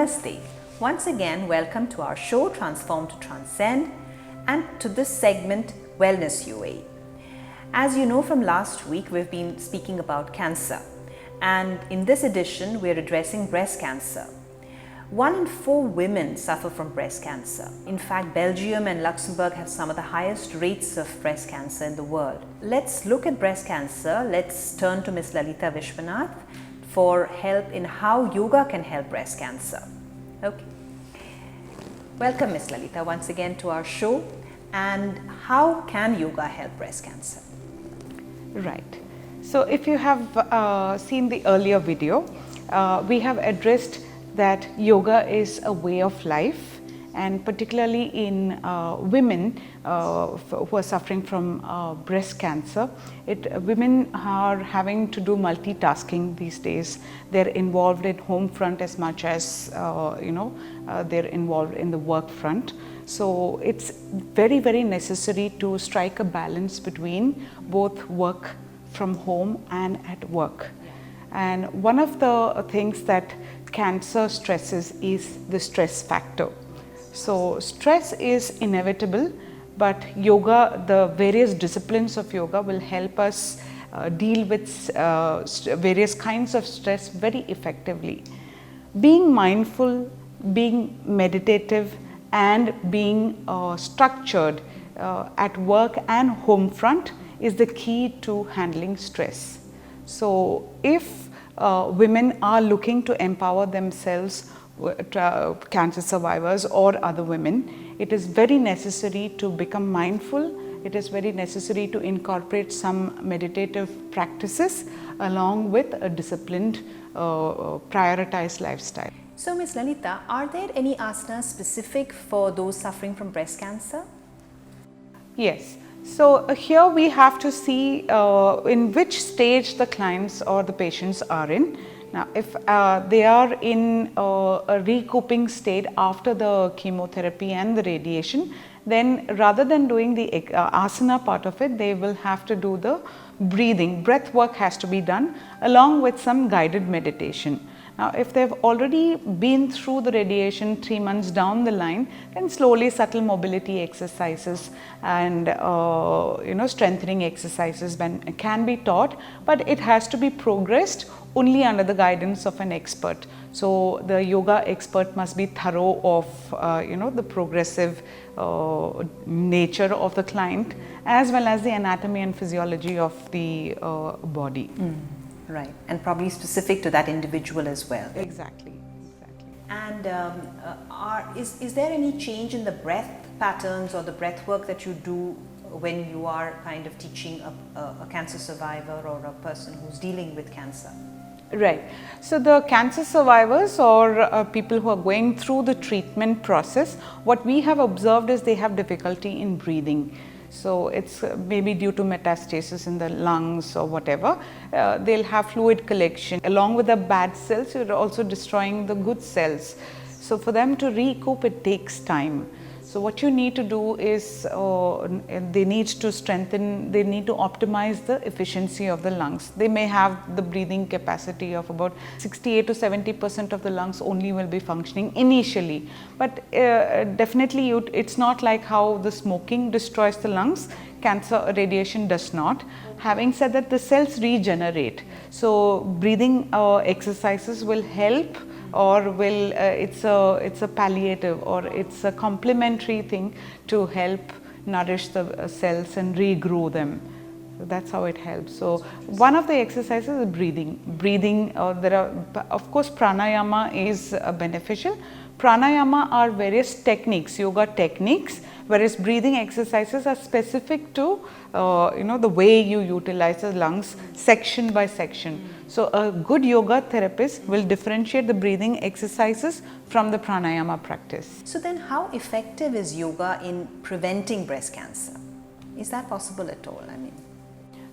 Namaste. Once again, welcome to our show Transform to Transcend and to this segment Wellness UAE. As you know from last week, we've been speaking about cancer, and in this edition we're addressing breast cancer. 1 in 4 women suffer from breast cancer. In fact, Belgium and Luxembourg have some of the highest rates of breast cancer in the world. Let's look at breast cancer. Let's turn to Ms. Lalita Vishwanath for help in how yoga can help breast cancer. Okay. Welcome, Ms. Lalita, once again to our show. And how can yoga help breast cancer? Right. So if you have seen the earlier video, we have addressed that yoga is a way of life, and particularly in women who are suffering from breast cancer, women are having to do multitasking these days. They're involved in home front as much as they're involved in the work front. So it's very, very necessary to strike a balance between both work from home and at work. And one of the things that cancer stresses is the stress factor. So stress is inevitable, but yoga, the various disciplines of yoga will help us deal with various kinds of stress very effectively. Being mindful, being meditative, and being structured at work and home front is the key to handling stress. So if women are looking to empower themselves, cancer survivors or other women, it is very necessary to become mindful. It is very necessary to incorporate some meditative practices along with a disciplined, prioritized lifestyle. So, Ms. Lalita, are there any asanas specific for those suffering from breast cancer? Yes. So here we have to see in which stage the clients or the patients are in. Now, if they are in a recouping state after the chemotherapy and the radiation, then rather than doing the asana part of it, they will have to do the breathing. Breath work has to be done along with some guided meditation. Now, if they've already been through the radiation 3 months down the line, then slowly subtle mobility exercises and strengthening exercises can be taught, but it has to be progressed only under the guidance of an expert. So the yoga expert must be thorough of the progressive nature of the client as well as the anatomy and physiology of the body. Right, and probably specific to that individual as well. Exactly. And is there any change in the breath patterns or the breath work that you do when you are kind of teaching a cancer survivor or a person who's dealing with cancer? Right. So the cancer survivors or people who are going through the treatment process, what we have observed is they have difficulty in breathing. So it's maybe due to metastasis in the lungs or whatever. They'll have fluid collection. Along with the bad cells, you're also destroying the good cells. So for them to recoup, it takes time. So what you need to do is they need to strengthen, they need to optimize the efficiency of the lungs. They may have the breathing capacity of about 68 to 70% of the lungs only will be functioning initially. But definitely it's not like how the smoking destroys the lungs, cancer radiation does not. Having said that, the cells regenerate. So breathing exercises will help, or will it's a palliative or it's a complementary thing to help nourish the cells and regrow them. So that's how it helps. So one of the exercises is breathing. There are, of course, pranayama is beneficial. Pranayama are various techniques, yoga techniques, whereas breathing exercises are specific to the way you utilize the lungs section by section. So a good yoga therapist will differentiate the breathing exercises from the pranayama practice. So then how effective is yoga in preventing breast cancer? Is that possible at all?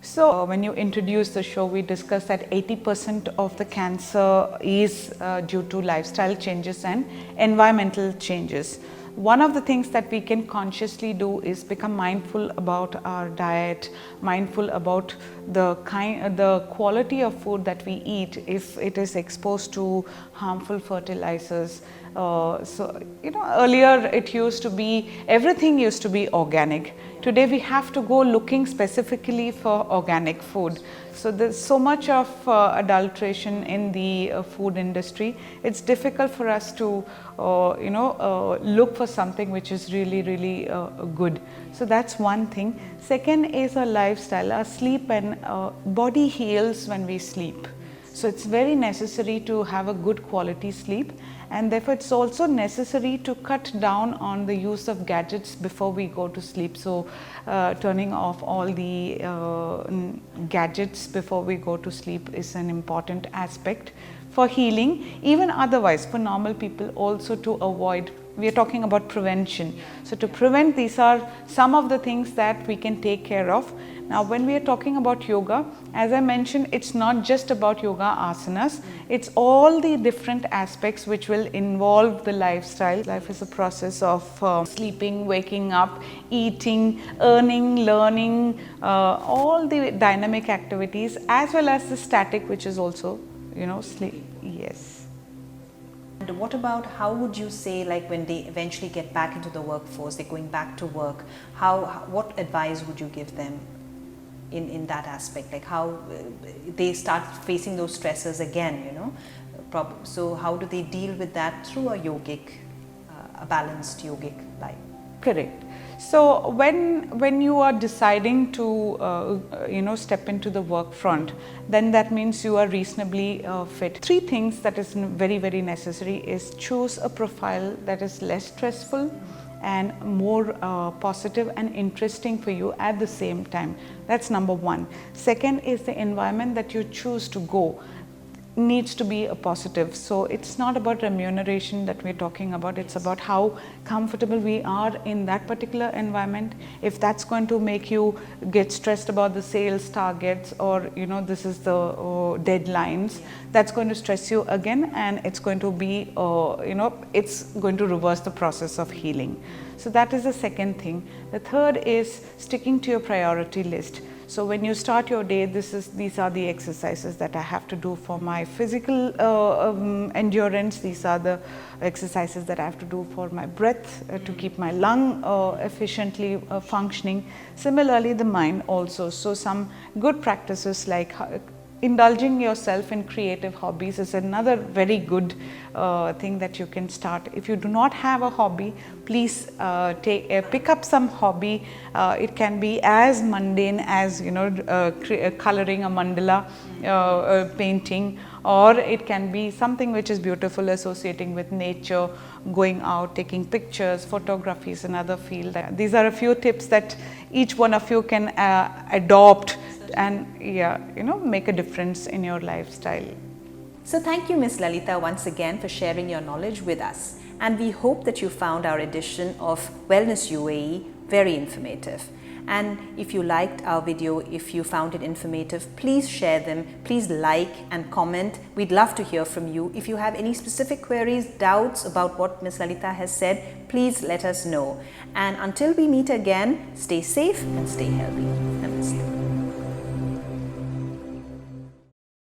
So when you introduced the show, we discussed that 80% of the cancer is due to lifestyle changes and environmental changes. One of the things that we can consciously do is become mindful about our diet, mindful about the quality of food that we eat if it is exposed to harmful fertilizers, So, earlier it used to be, everything used to be organic. Today we have to go looking specifically for organic food. So there's so much of adulteration in the food industry. It's difficult for us to, look for something which is really, really good. So that's one thing. Second is our lifestyle. Our sleep and body heals when we sleep. So it's very necessary to have a good quality sleep, and therefore it's also necessary to cut down on the use of gadgets before we go to sleep. So turning off all the gadgets before we go to sleep is an important aspect for healing. Even otherwise, for normal people also, to avoid, we are talking about prevention. So to prevent, these are some of the things that we can take care of. Now when we are talking about yoga, as I mentioned, it's not just about yoga asanas, it's all the different aspects which will involve the lifestyle. Life is a process of sleeping, waking up, eating, earning, learning, all the dynamic activities, as well as the static, which is also, sleep. Yes. And what about, how would you say, like when they eventually get back into the workforce, they're going back to work, what advice would you give them in that aspect, like how they start facing those stresses again, so how do they deal with that through a yogic, a balanced yogic life? Correct. So when you are deciding to step into the work front, then that means you are reasonably fit. Three things that is very, very necessary is choose a profile that is less stressful and more positive and interesting for you at the same time. That's number one. Second is the environment that you choose to go needs to be a positive. So it's not about remuneration that we're talking about, it's about how comfortable we are in that particular environment. If that's going to make you get stressed about the sales targets, or this is the deadlines, that's going to stress you again, and it's going to be it's going to reverse the process of healing. So that is the second thing. The third is sticking to your priority list. So when you start your day, these are the exercises that I have to do for my physical endurance. These are the exercises that I have to do for my breath, to keep my lung efficiently functioning. Similarly, the mind also. So some good practices like indulging yourself in creative hobbies is another very good thing that you can start. If you do not have a hobby, please pick up some hobby. It can be as mundane as coloring a mandala, painting, or it can be something which is beautiful, associating with nature, going out, taking pictures. Photography is another field. These are a few tips that each one of you can adopt and make a difference in your lifestyle. So thank you, Ms. Lalita, once again for sharing your knowledge with us, and we hope that you found our edition of Wellness UAE very informative. And if you liked our video, if you found it informative, please share them, please like and comment. We'd love to hear from you. If you have any specific queries, doubts about what Ms. Lalita has said, please let us know. And until we meet again, stay safe and stay healthy.